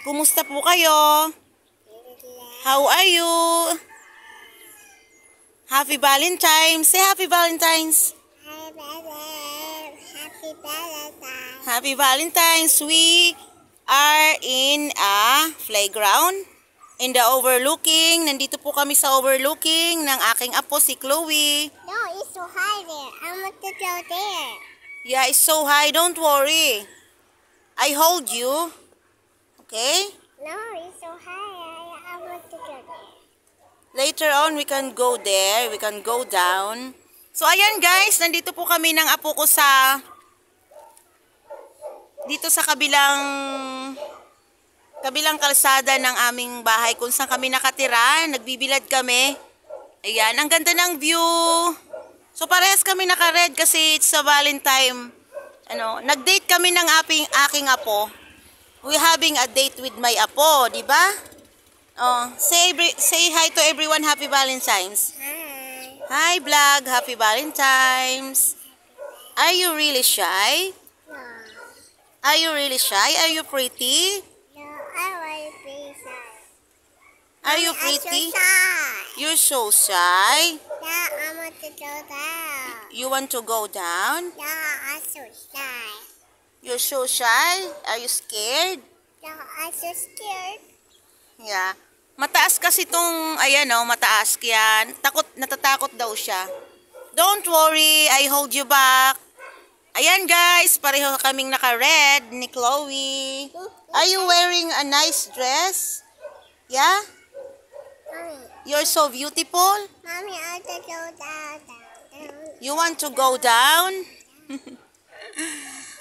Kumusta po kayo? How are you? Happy Valentine's. Say Happy Valentine's. Happy Valentine's. Happy Valentine's. We are in a playground. In the overlooking. Nandito po kami sa overlooking ng aking apo si Chloe. No, it's so high there. I want to go there. Yeah, it's so high. Don't worry. I hold you. Okay? No, it's so high. I want to go there. Later on, we can go there. We can go down. So, ayan guys. Nandito po kami ng apo ko sa dito sa kabilang kalsada ng aming bahay kung saan kami nakatira. Nagbibilad kami. Ayan, ang ganda ng view. So, parehas kami naka-red kasi it's a Valentine. Nag-date kami ng aking apo. We having a date with my apo, di ba? Say hi to everyone. Happy Valentine's. Hi. Hi, vlog. Happy Valentine's. Are you really shy? No. Are you really shy? Are you pretty? No, I want to be shy. Are you I'm pretty? so shy. You're so shy. Yeah, I want to go down. You want to go down? Yeah, I'm so shy. You're so shy? Are you scared? Yeah, I'm so scared. Yeah. Mataas kasi tong, mataas. Kaya natatakot daw siya. Don't worry, I hold you back. Ayan guys, pareho kaming naka-red ni Chloe. Are you wearing a nice dress? Yeah? Mommy, You're so beautiful. Mommy, I want to go down. You want to go down?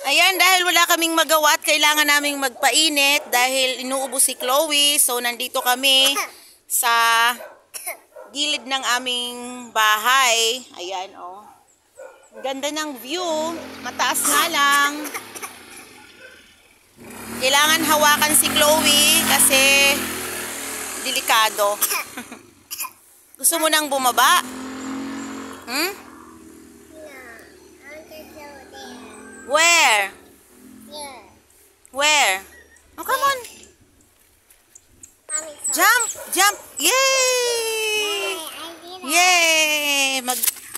Ayan, dahil wala kaming magawa at kailangan naming magpainit dahil inuubos si Chloe. So, nandito kami sa gilid ng aming bahay. Ayan, oh. Ang ganda ng view. Mataas nga lang. Kailangan hawakan si Chloe kasi delikado. Gusto mo nang bumaba? Hmm? Where? Here. Where? Oh, come on. Mommy, so Jump! Jump! Yay! I did it. Yay!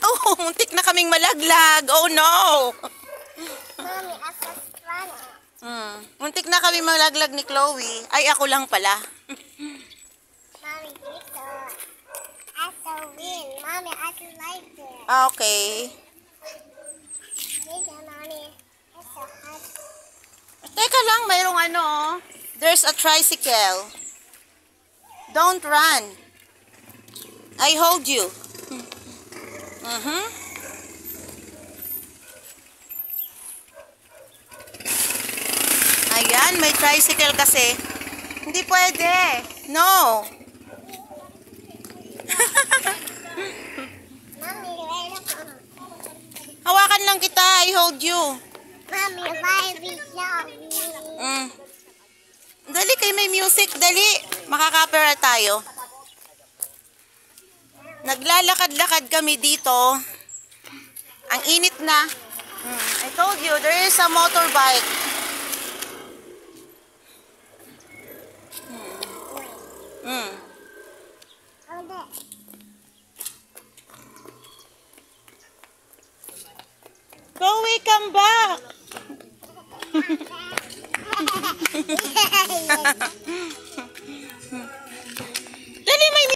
Oh, muntik na kaming malaglag. Oh, no! Mommy, I just run. Muntik na kaming malaglag ni Chloe. Ay, ako lang pala. Mommy, I so win. Mommy, I just like it. Okay. Mommy, it's so hot. Teka lang, mayroong there's a tricycle. Don't run. I hold you. Ayan, may tricycle kasi. Hindi pwede. No. Mommy, wait up. Hawakan lang kita. I hold you. Mommy, why we love me? Dali, kayo may music. Dali. Makaka-copyright tayo. Naglalakad-lakad kami dito. Ang init na. I told you, there is a motorbike. Oh, there. Chloe, come back. Dali, may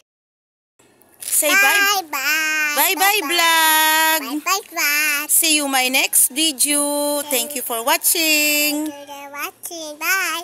say bye. Bye-bye. Bye-bye, vlog. Bye-bye. See you my next video. Thank you for watching. Thank you for watching. Bye.